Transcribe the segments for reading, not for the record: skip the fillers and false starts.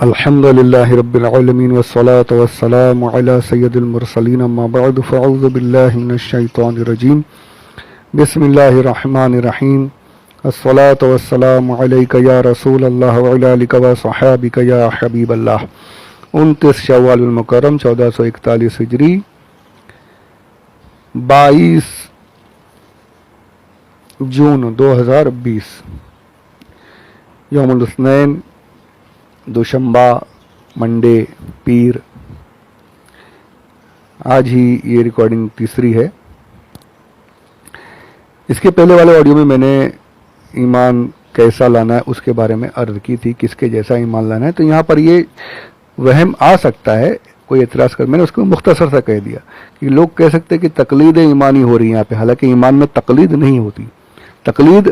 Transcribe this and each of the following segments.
الحمد لله رب العالمين والصلاة والسلام على سيد المرسلين اما بعد فاعوذ بالله من الشيطان الرجيم بسم الله الرحمن الرحيم الصلاة والسلام عليك يا رسول الله وعلى آلك وصحابك يا حبيب الله 29 شوال المکرم 1441 ہجری 22 جون 2020 یوم الاثنین دوشنبہ منڈے پیر. آج ہی یہ ریکارڈنگ تیسری ہے. اس کے پہلے والے آڈیو میں نے ایمان کیسا لانا ہے اس کے بارے میں عرض کی تھی، کس کے جیسا ایمان لانا ہے. تو یہاں پر یہ وہم آ سکتا ہے، کوئی اعتراض کر، میں نے اس کو مختصر سا کہہ دیا کہ لوگ کہہ سکتے ہیں کہ تقلید ایمانی ہو رہی ہے یہاں پہ، حالانکہ ایمان میں تقلید نہیں ہوتی. تقلید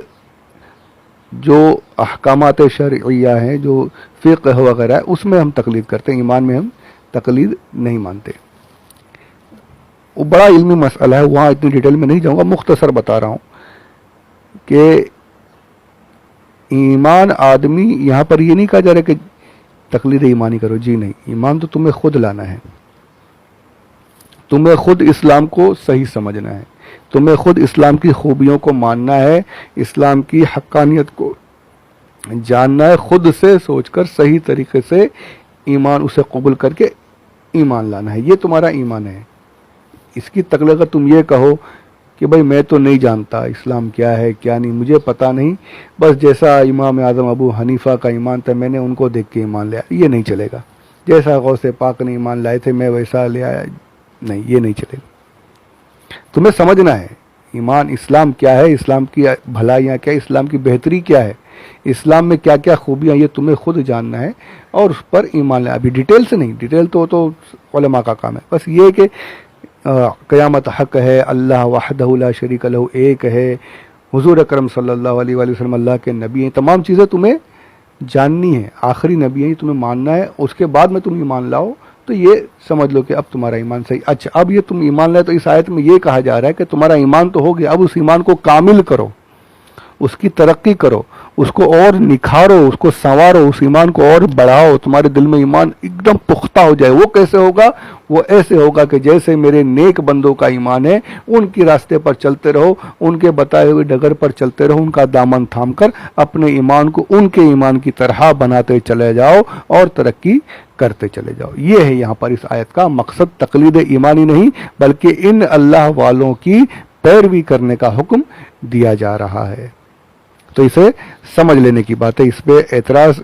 جو احکامات شرعیہ ہیں، جو فقہ وغیرہ ہے، اس میں ہم تقلید کرتے ہیں، ایمان میں ہم تقلید نہیں مانتے. وہ بڑا علمی مسئلہ ہے، وہاں اتنی ڈیٹیل میں نہیں جاؤں گا، مختصر بتا رہا ہوں کہ ایمان آدمی، یہاں پر یہ نہیں کہا جا رہا کہ تقلید ایمانی کرو، جی نہیں. ایمان تو تمہیں خود لانا ہے، تمہیں خود اسلام کو صحیح سمجھنا ہے، تمہیں خود اسلام کی خوبیوں کو ماننا ہے، اسلام کی حقانیت کو جاننا ہے، خود سے سوچ کر صحیح طریقے سے ایمان اسے قبول کر کے ایمان لانا ہے. یہ تمہارا ایمان ہے. اس کی تقلید اگر تم یہ کہو کہ بھائی میں تو نہیں جانتا اسلام کیا ہے کیا نہیں، مجھے پتہ نہیں، بس جیسا امام اعظم ابو حنیفہ کا ایمان تھا میں نے ان کو دیکھ کے ایمان لیا، یہ نہیں چلے گا. جیسا غوث پاک نے ایمان لائے تھے میں ویسا لے آیا، نہیں، یہ نہیں چلے گا. تمہیں سمجھنا ہے ایمان، اسلام کیا ہے، اسلام کی بھلائیاں کیا ہے، اسلام کی بہتری کیا ہے، اسلام میں کیا کیا خوبیاں، یہ تمہیں خود جاننا ہے اور اس پر ایمان لانا. ابھی ڈیٹیل سے نہیں، ڈیٹیل تو علماء کا کام ہے. بس یہ کہ قیامت حق ہے، اللہ وحدہ لا شریک لہ ایک ہے، حضور اکرم صلی اللہ علیہ وآلہ وسلم اللہ کے نبی ہیں، تمام چیزیں تمہیں جاننی ہے. آخری نبی ہیں تمہیں ماننا ہے، اس کے بعد میں تم ایمان لاؤ تو یہ سمجھ لو کہ اب تمہارا ایمان صحیح. اچھا، اب یہ تم ایمان لائے تو اس آیت میں یہ کہا جا رہا ہے کہ تمہارا ایمان تو ہو گیا، اب اس ایمان کو کامل کرو، اس کی ترقی کرو، اس کو اور نکھارو، اس کو سنوارو، اس ایمان کو اور بڑھاؤ، تمہارے دل میں ایمان ایک دم پختہ ہو جائے. وہ کیسے ہوگا؟ وہ ایسے ہوگا کہ جیسے میرے نیک بندوں کا ایمان ہے، ان کی راستے پر چلتے رہو، ان کے بتائے ہوئے ڈگر پر چلتے رہو، ان کا دامن تھام کر اپنے ایمان کو ان کے ایمان کی طرح بناتے چلے جاؤ اور ترقی کرتے چلے جاؤ. یہ ہے یہاں پر اس آیت کا مقصد. تقلید ایمانی نہیں بلکہ ان اللہ والوں کی پیروی کرنے کا حکم دیا جا رہا ہے. تو اسے سمجھ لینے کی بات ہے. اس پہ اعتراض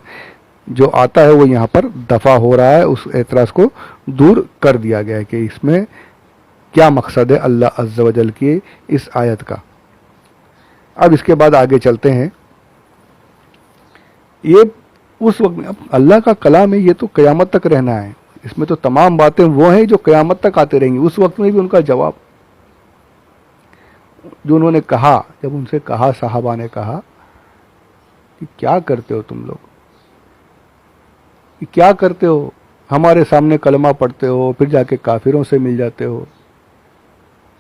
جو آتا ہے وہ یہاں پر دفع ہو رہا ہے، اس اعتراض کو دور کر دیا گیا ہے کہ اس میں کیا مقصد ہے اللہ عز و جل کی اس آیت کا. اب اس کے بعد آگے چلتے ہیں. یہ اس وقت اب اللہ کا کلام ہے، یہ تو قیامت تک رہنا ہے، اس میں تو تمام باتیں وہ ہیں جو قیامت تک آتے رہیں گی. اس وقت میں بھی ان کا جواب جو انہوں نے کہا، جب ان سے کہا، صحابہ نے کہا کہ کیا کرتے ہو تم لوگ، کیا کرتے ہو، ہمارے سامنے کلمہ پڑھتے ہو پھر جا کے کافروں سے مل جاتے ہو،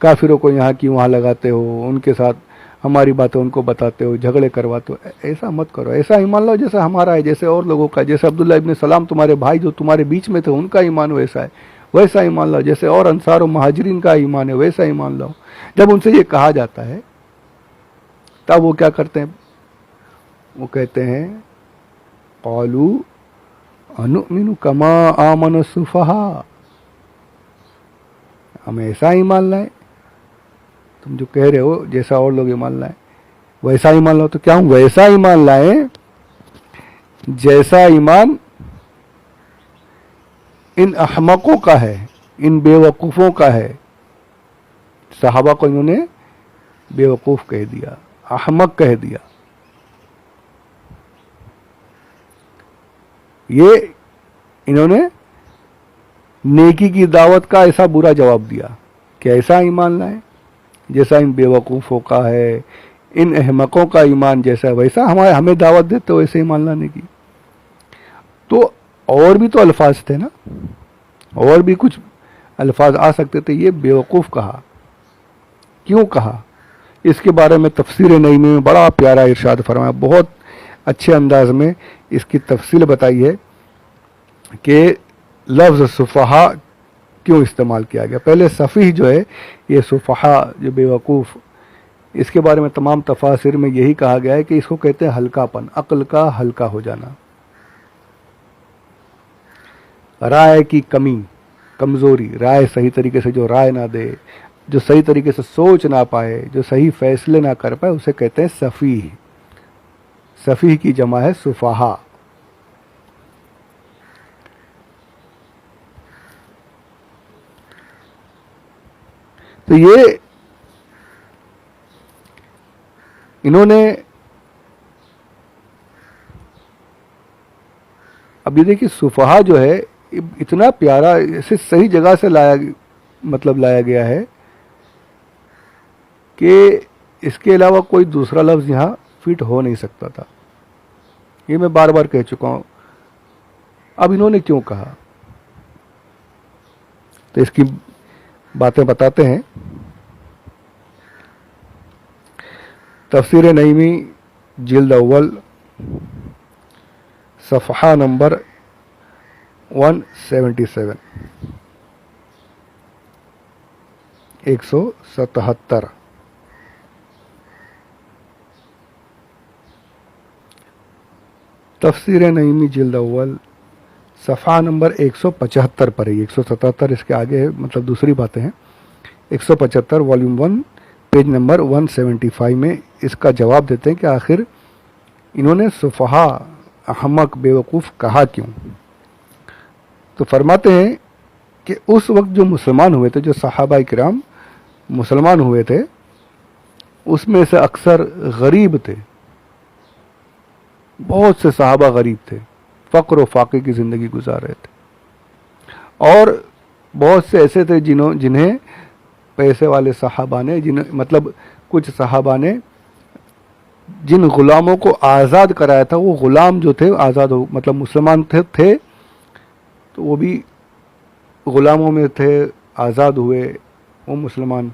کافروں کو یہاں کی وہاں لگاتے ہو، ان کے ساتھ ہماری باتیں ان کو بتاتے ہو، جھگڑے کرواتے ہو. ایسا مت کرو، ایسا ایمان لاؤ جیسا ہمارا ہے، جیسے اور لوگوں کا، جیسے عبداللہ ابن سلام تمہارے بھائی جو تمہارے بیچ میں تھے ان کا ایمان ویسا ہے، ویسا ایمان لاؤ. جیسے اور انصار و مہاجرین کا ایمان ہے ویسا ایمان لاؤ. جب ان سے یہ کہا جاتا ہے تب وہ کیا کرتے ہیں؟ وہ کہتے ہیں قالوا انؤمن کما آمن السفہاء، ہم ایسا ایمان لائیں، تم جو کہہ رہے ہو جیسا اور لوگ ایمان لائیں ویسا ایمان لاؤ. تو کیا ہم ویسا ایمان لائیں جیسا ایمان ان احمقوں کا ہے، ان بے وقوفوں کا ہے؟ صحابہ کو انہوں نے بے وقوف کہہ دیا، احمق کہہ دیا. یہ انہوں نے نیکی کی دعوت کا ایسا برا جواب دیا کہ ایسا ایمان لائیں جیسا ان بے وقوفوں کا ہے، ان احمقوں کا ایمان جیسا ویسا ہمیں دعوت دیتے ہو ایسے ایمان لانے کی. تو اور بھی تو الفاظ تھے نا، اور بھی کچھ الفاظ آ سکتے تھے. یہ بے وقوف کہا، کیوں کہا؟ اس کے بارے میں تفسیر نعیمی میں بڑا پیارا ارشاد فرمایا، بہت اچھے انداز میں اس کی تفصیل بتائی ہے. کہ لفظ صفحا کیوں استعمال کیا گیا. پہلے سفیہ جو ہے یہ صفحا جو بے وقوف، اس کے بارے میں تمام تفاسیر میں یہی کہا گیا ہے کہ اس کو کہتے ہیں ہلکا پن، عقل کا ہلکا ہو جانا، رائے کی کمی، کمزوری، رائے صحیح طریقے سے جو رائے نہ دے، جو صحیح طریقے سے سوچ نہ پائے، جو صحیح فیصلے نہ کر پائے، اسے کہتے ہیں سفیہ. سفیہ کی جمع ہے صفحا. تو یہ انہوں نے اب یہ دیکھیے صفحا جو ہے اتنا پیارا، اسے صحیح جگہ سے لایا گیا ہے کہ اس کے علاوہ کوئی دوسرا لفظ یہاں فٹ ہو نہیں سکتا تھا. یہ میں بار بار کہہ چکا ہوں. اب انہوں نے کیوں کہا تو اس کی باتیں بتاتے ہیں. تفسیر نعیمی جلد اول صفحہ نمبر 177 177. تفسیر نعیمی جلد اول صفحہ نمبر 175 پر ہے. 177 اس کے آگے ہے، مطلب دوسری باتیں ہیں. 175 والیوم 1 پیج نمبر 175 میں اس کا جواب دیتے ہیں کہ آخر انہوں نے صفحا، احمق، بیوقوف کہا کیوں. تو فرماتے ہیں کہ اس وقت جو مسلمان ہوئے تھے، جو صحابہ کرام مسلمان ہوئے تھے، اس میں سے اکثر غریب تھے. بہت سے صحابہ غریب تھے، فقر و فاقے کی زندگی گزار رہے تھے. اور بہت سے ایسے تھے جنہیں پیسے والے صحابہ نے، مطلب کچھ صحابہ نے جن غلاموں کو آزاد کرایا تھا، وہ غلام جو تھے آزاد ہو، مطلب مسلمان تھے تو وہ بھی غلاموں میں تھے، آزاد ہوئے وہ مسلمان.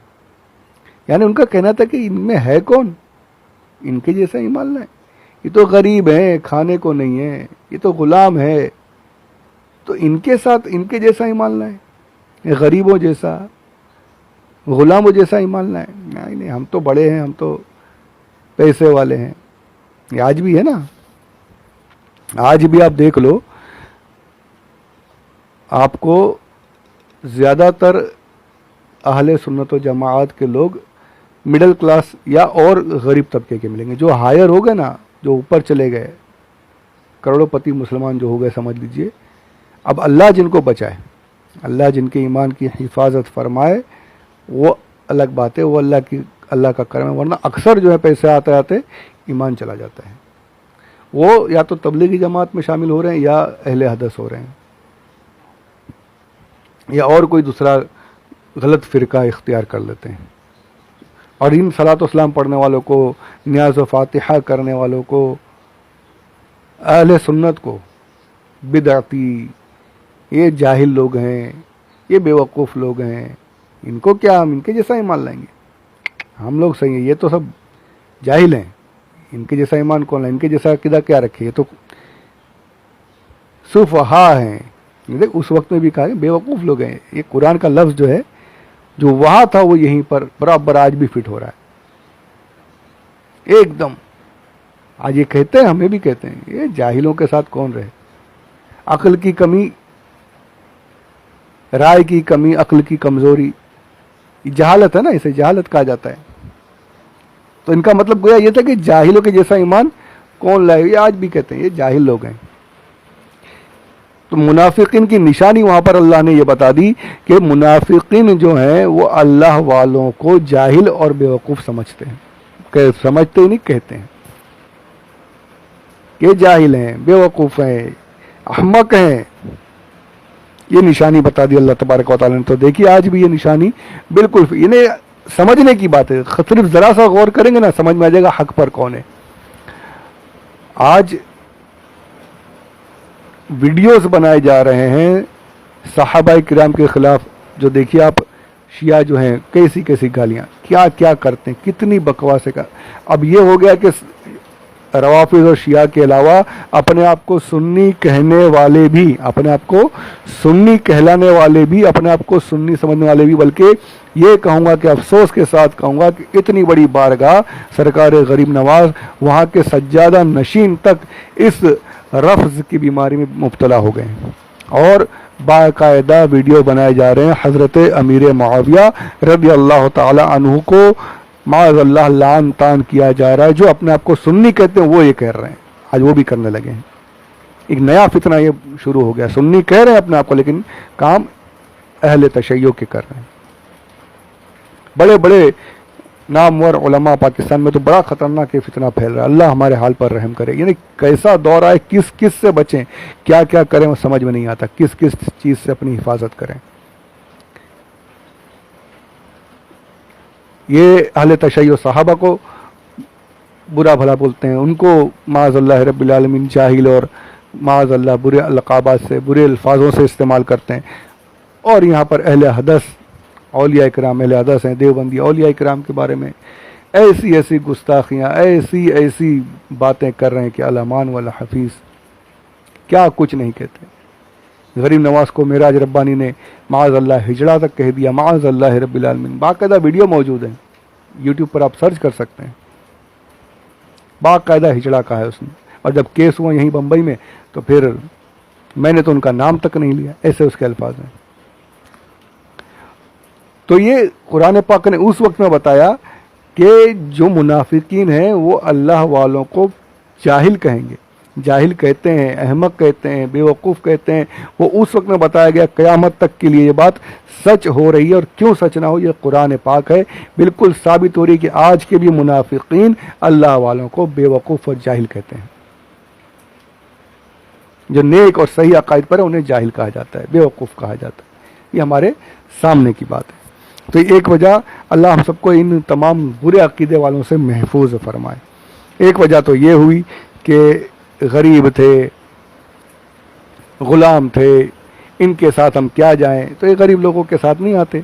یعنی ان کا کہنا تھا کہ ان میں ہے کون، ان کے جیسا ایمان لائیں. یہ تو غریب ہیں، کھانے کو نہیں ہے، یہ تو غلام ہے، تو ان کے ساتھ ان کے جیسا ایمان لائیں، غریبوں جیسا، غلاموں جیسا ایمان لائیں. نہیں، ہم تو بڑے ہیں، ہم تو پیسے والے ہیں. یہ آج بھی ہے نا، آج بھی آپ دیکھ لو، آپ کو زیادہ تر اہل سنت و جماعت کے لوگ مڈل کلاس یا اور غریب طبقے کے ملیں گے. جو ہائر ہو گئے نا، جو اوپر چلے گئے، کروڑوں پتی مسلمان جو ہو گئے، سمجھ لیجئے. اب اللہ جن کو بچائے، اللہ جن کے ایمان کی حفاظت فرمائے، وہ الگ بات ہے، وہ اللہ کا کرم ہے. ورنہ اکثر جو ہے پیسے آتے آتے ایمان چلا جاتا ہے. وہ یا تو تبلیغی جماعت میں شامل ہو رہے ہیں، یا اہل حدیث ہو رہے ہیں، یا اور کوئی دوسرا غلط فرقہ اختیار کر لیتے ہیں. اور ان صلاۃ و سلام پڑھنے والوں کو، نیاز و فاتحہ کرنے والوں کو، اہل سنت کو بدعتی، یہ جاہل لوگ ہیں، یہ بیوقوف لوگ ہیں، ان کو کیا، ہم ان کے جیسا ایمان لائیں گے، ہم لوگ صحیح ہیں، یہ تو سب جاہل ہیں، ان کے جیسا ایمان کون لائے، ان کے جیسا عقیدہ کیا رکھے، یہ تو صفحا ہیں. اس وقت میں بھی کہا بے وقوف لوگ ہیں. یہ قرآن کا لفظ جو ہے، جو وہاں تھا وہ یہیں پر برابر آج بھی فٹ ہو رہا ہے ایک دم. آج یہ کہتے ہیں، ہمیں بھی کہتے ہیں، یہ جاہلوں کے ساتھ کون رہے. عقل کی کمی، رائے کی کمی، عقل کی کمزوری، یہ جہالت ہے نا، اسے جہالت کہا جاتا ہے. تو ان کا مطلب گویا یہ تھا کہ جاہلوں کے جیسا ایمان کون لائے. یہ آج بھی کہتے ہیں یہ جاہل لوگ ہیں. تو منافقین کی نشانی وہاں پر اللہ نے یہ بتا دی کہ منافقین جو ہیں وہ اللہ والوں کو جاہل اور بیوقوف سمجھتے ہیں. کہ سمجھتے ہی نہیں، کہتے ہیں کہ جاہل ہیں، بیوقوف ہیں، احمق ہیں. یہ نشانی بتا دی اللہ تبارک و تعالیٰ نے. تو دیکھیے آج بھی یہ نشانی بالکل انہیں سمجھنے کی بات ہے. صرف ذرا سا غور کریں گے نا، سمجھ میں آ جائے گا حق پر کون ہے. آج ویڈیوز بنائے جا رہے ہیں صحابہ کرام کے خلاف، جو دیکھیے آپ شیعہ جو ہیں کیسی کیسی گالیاں، کیا کیا کرتے ہیں، کتنی بکواسیں کا. اب یہ ہو گیا کہ روافض اور شیعہ کے علاوہ اپنے آپ کو سنی کہنے والے بھی، اپنے آپ کو سنی کہلانے والے بھی، اپنے آپ کو سنی سمجھنے والے بھی، بلکہ یہ کہوں گا کہ افسوس کے ساتھ کہوں گا کہ اتنی بڑی بارگاہ سرکار غریب نواز، وہاں کے سجادہ نشین تک اس رفض کی بیماری میں مبتلا ہو گئے ہیں، اور باقاعدہ ویڈیو بنائے جا رہے ہیں حضرت امیر معاویہ رضی اللہ تعالی عنہ کو معاذ اللہ لعن طعن کیا جا رہا ہے۔ جو اپنے آپ کو سنی کہتے ہیں وہ یہ کہہ رہے ہیں، آج وہ بھی کرنے لگے ہیں۔ ایک نیا فتنہ یہ شروع ہو گیا، سنی کہہ رہے ہیں اپنے آپ کو لیکن کام اہل تشیع کے کر رہے ہیں۔ بڑے بڑے نامور علماء پاکستان میں تو بڑا خطرناک یہ فتنہ پھیل رہا ہے۔ اللہ ہمارے حال پر رحم کرے، یعنی کیسا دور آئے، کس کس سے بچیں، کیا کیا کریں وہ سمجھ میں نہیں آتا، کس کس چیز سے اپنی حفاظت کریں۔ یہ اہل تشیع صحابہ کو برا بھلا بولتے ہیں، ان کو معاذ اللہ رب العالمین جاہل اور معاذ اللہ برے القابات سے، برے الفاظوں سے استعمال کرتے ہیں، اور یہاں پر اہل حدث اولیاء کرام، اہل حدث ہیں دیوبندی اولیاء کرام کے بارے میں ایسی ایسی گستاخیاں، ایسی ایسی باتیں کر رہے ہیں کہ الامان والا حفیظ کیا کچھ نہیں کہتے۔ غریب نواز کو معراج ربانی نے معاذ اللہ ہجڑا تک کہہ دیا، معاذ اللہ رب العالمین۔ باقاعدہ ویڈیو موجود ہیں، یوٹیوب پر آپ سرچ کر سکتے ہیں، باقاعدہ ہجڑا کہا ہے اس نے۔ اور جب کیس ہوا یہیں بمبئی میں تو پھر میں نے تو ان کا نام تک نہیں لیا، ایسے اس کے الفاظ ہیں۔ تو یہ قرآن پاک نے اس وقت میں بتایا کہ جو منافقین ہیں وہ اللہ والوں کو جاہل کہیں گے، جاہل کہتے ہیں، احمق کہتے ہیں، بے وقوف کہتے ہیں، وہ اس وقت میں بتایا گیا۔ قیامت تک کے لیے یہ بات سچ ہو رہی ہے، اور کیوں سچ نہ ہو، یہ قرآن پاک ہے، بالکل ثابت ہو رہی ہے کہ آج کے بھی منافقین اللہ والوں کو بے وقوف اور جاہل کہتے ہیں۔ جو نیک اور صحیح عقائد پر ہے انہیں جاہل کہا جاتا ہے، بے وقوف کہا جاتا ہے۔ یہ ہمارے سامنے کی بات ہے۔ تو ایک وجہ اللہ ہم سب کو ان تمام برے عقیدے والوں سے محفوظ فرمائے۔ ایک وجہ تو یہ ہوئی کہ غریب تھے، غلام تھے، ان کے ساتھ ہم کیا جائیں، تو یہ غریب لوگوں کے ساتھ نہیں آتے۔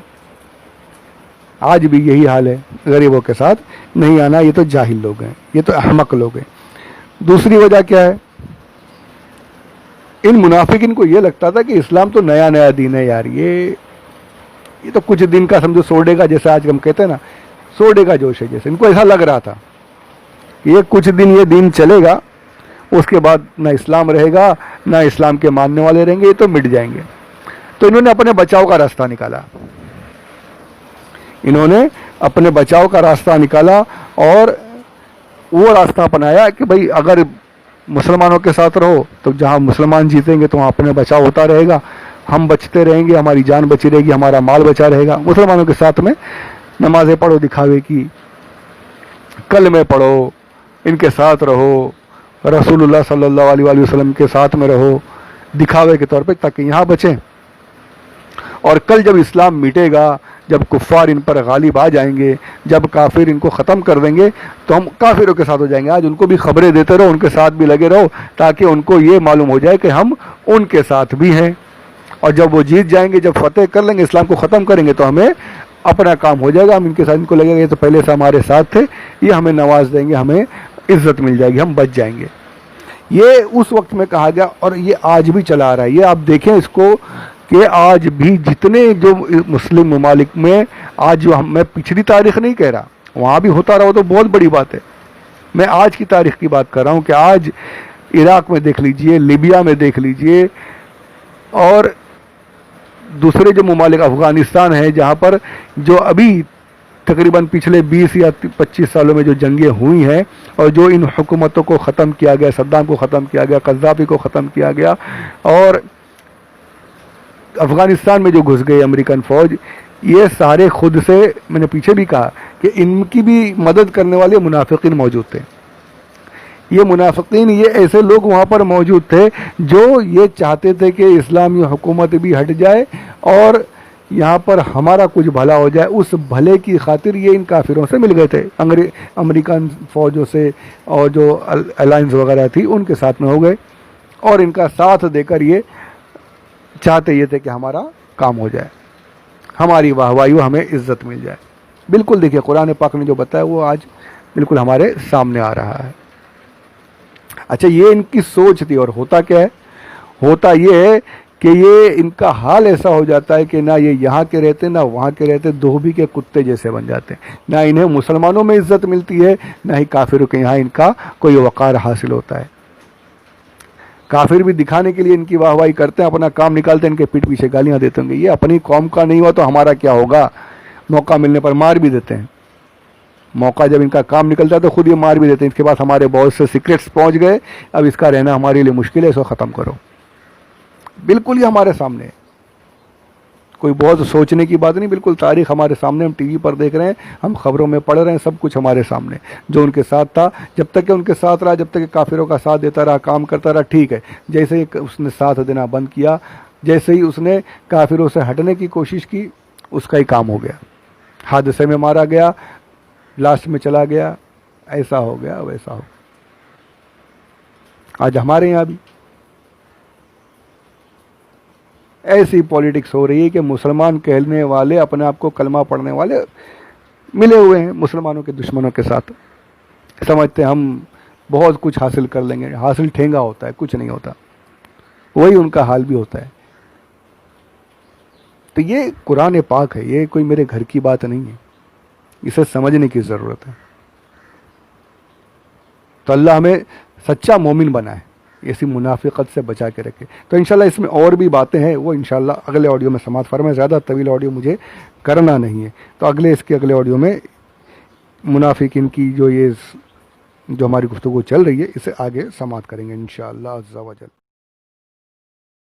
آج بھی یہی حال ہے، غریبوں کے ساتھ نہیں آنا، یہ تو جاہل لوگ ہیں، یہ تو احمق لوگ ہیں۔ دوسری وجہ کیا ہے؟ ان منافقین کو یہ لگتا تھا کہ اسلام تو نیا نیا دین ہے یار، یہ تو کچھ دن کا سمجھو سوڈے کا، جیسے آج ہم کہتے ہیں نا سوڈے کا جوش ہے، جیسے ان کو ایسا لگ رہا تھا کہ یہ کچھ دن یہ دین چلے گا، اس کے بعد نہ اسلام رہے گا، نہ اسلام کے ماننے والے رہیں گے، یہ تو مٹ جائیں گے۔ تو انہوں نے اپنے بچاؤ کا راستہ نکالا، انہوں نے اپنے بچاؤ کا راستہ نکالا، اور وہ راستہ اپنایا کہ بھائی اگر مسلمانوں کے ساتھ رہو تو جہاں مسلمان جیتیں گے تو وہاں اپنے بچاؤ ہوتا رہے گا، ہم بچتے رہیں گے، ہماری جان بچی رہے گی، ہمارا مال بچا رہے گا۔ مسلمانوں کے ساتھ میں نمازیں پڑھو دکھاوے کی، کلمے پڑھو، ان کے ساتھ رہو، رسول اللہ صلی اللہ علیہ وآلہ وسلم کے ساتھ میں رہو دکھاوے کے طور پہ، تاکہ یہاں بچیں۔ اور کل جب اسلام مٹے گا، جب کفار ان پر غالب آ جائیں گے، جب کافر ان کو ختم کر دیں گے، تو ہم کافروں کے ساتھ ہو جائیں گے۔ آج ان کو بھی خبریں دیتے رہو، ان کے ساتھ بھی لگے رہو، تاکہ ان کو یہ معلوم ہو جائے کہ ہم ان کے ساتھ بھی ہیں۔ اور جب وہ جیت جائیں گے، جب فتح کر لیں گے، اسلام کو ختم کریں گے، تو ہمیں اپنا کام ہو جائے گا، ہم ان کے ساتھ، ان کو لگے گا یہ تو پہلے سے ہمارے ساتھ تھے، یہ ہمیں نواز دیں گے، ہمیں عزت مل جائے گی، ہم بچ جائیں گے۔ یہ اس وقت میں کہا گیا، اور یہ آج بھی چلا آ رہا ہے۔ یہ آپ دیکھیں اس کو کہ آج بھی جتنے جو مسلم ممالک میں آج جو میں پچھلی تاریخ نہیں کہہ رہا، وہاں بھی ہوتا رہا تو بہت بڑی بات ہے، میں آج کی تاریخ کی بات کر رہا ہوں کہ آج عراق میں دیکھ لیجئے، لیبیا میں دیکھ لیجئے، اور دوسرے جو ممالک افغانستان ہے، جہاں پر جو ابھی تقریباً پچھلے 20 یا 25 سالوں میں جو جنگیں ہوئی ہیں، اور جو ان حکومتوں کو ختم کیا گیا، صدام کو ختم کیا گیا، قذافی کو ختم کیا گیا، اور افغانستان میں جو گھس گئی امریکن فوج، یہ سارے خود سے، میں نے پیچھے بھی کہا کہ ان کی بھی مدد کرنے والے منافقین موجود تھے۔ یہ منافقین، یہ ایسے لوگ وہاں پر موجود تھے جو یہ چاہتے تھے کہ اسلامی حکومت بھی ہٹ جائے اور یہاں پر ہمارا کچھ بھلا ہو جائے۔ اس بھلے کی خاطر یہ ان کافروں سے مل گئے تھے، امریکن فوجوں سے، اور جو الائنس وغیرہ تھی ان کے ساتھ میں ہو گئے، اور ان کا ساتھ دے کر یہ چاہتے یہ تھے کہ ہمارا کام ہو جائے، ہماری واہواہی ہو، ہمیں عزت مل جائے۔ بالکل دیکھیے قرآن پاک نے جو بتایا وہ آج بالکل ہمارے سامنے آ رہا ہے۔ اچھا یہ ان کی سوچ تھی، اور ہوتا کیا ہے؟ ہوتا یہ ہے کہ یہ ان کا حال ایسا ہو جاتا ہے کہ نہ یہ یہاں کے رہتے نہ وہاں کے رہتے، دھوبی کے کتے جیسے بن جاتے ہیں، نہ انہیں مسلمانوں میں عزت ملتی ہے نہ ہی کافروں کے یہاں ان کا کوئی وقار حاصل ہوتا ہے۔ کافر بھی دکھانے کے لیے ان کی واہ واہی کرتے ہیں، اپنا کام نکالتے ہیں، ان کے پیٹ پیچھے گالیاں دیتے ہوں گے، یہ اپنی قوم کا نہیں ہوا تو ہمارا کیا ہوگا، موقع ملنے پر مار بھی دیتے ہیں، موقع جب ان کا کام نکلتا ہے تو خود یہ مار بھی دیتے ہیں، اس کے بعد ہمارے بہت سے سیکریٹس پہنچ گئے، اب اس کا رہنا ہمارے لیے مشکل ہے، اس کو ختم کرو۔ بالکل یہ ہمارے سامنے ہے، کوئی بہت سوچنے کی بات نہیں، بالکل تاریخ ہمارے سامنے، ہم ٹی وی پر دیکھ رہے ہیں، ہم خبروں میں پڑھ رہے ہیں، سب کچھ ہمارے سامنے۔ جو ان کے ساتھ تھا، جب تک کہ ان کے ساتھ رہا، جب تک کہ کافروں کا ساتھ دیتا رہا، کام کرتا رہا، ٹھیک ہے۔ جیسے ہی اس نے ساتھ دینا بند کیا، جیسے ہی اس نے کافروں سے ہٹنے کی کوشش کی، اس کا ہی کام ہو گیا، حادثے میں مارا گیا، لاسٹ میں چلا گیا، ایسا ہو گیا ویسا ہو۔ آج ہمارے یہاں بھی ایسی پولیٹکس ہو رہی ہے کہ مسلمان کہنے والے، اپنے آپ کو کلمہ پڑھنے والے ملے ہوئے ہیں مسلمانوں کے دشمنوں کے ساتھ، سمجھتے ہیں ہم بہت کچھ حاصل کر لیں گے، حاصل ٹھینگا ہوتا ہے، کچھ نہیں ہوتا، وہی ان کا حال بھی ہوتا ہے۔ تو یہ قرآن پاک ہے، یہ کوئی میرے گھر کی بات نہیں ہے، اسے سمجھنے کی ضرورت ہے۔ تو اللہ ہمیں سچا مومن بنائے، ایسی منافقت سے بچا کے رکھے۔ تو انشاءاللہ اس میں اور بھی باتیں ہیں، وہ انشاءاللہ اگلے آڈیو میں سماعت فرمائیں، زیادہ طویل آڈیو مجھے کرنا نہیں ہے، تو اس کے اگلے آڈیو میں منافقین کی جو ہماری گفتگو چل رہی ہے، اسے آگے سماعت کریں گے انشاءاللہ عز و جل۔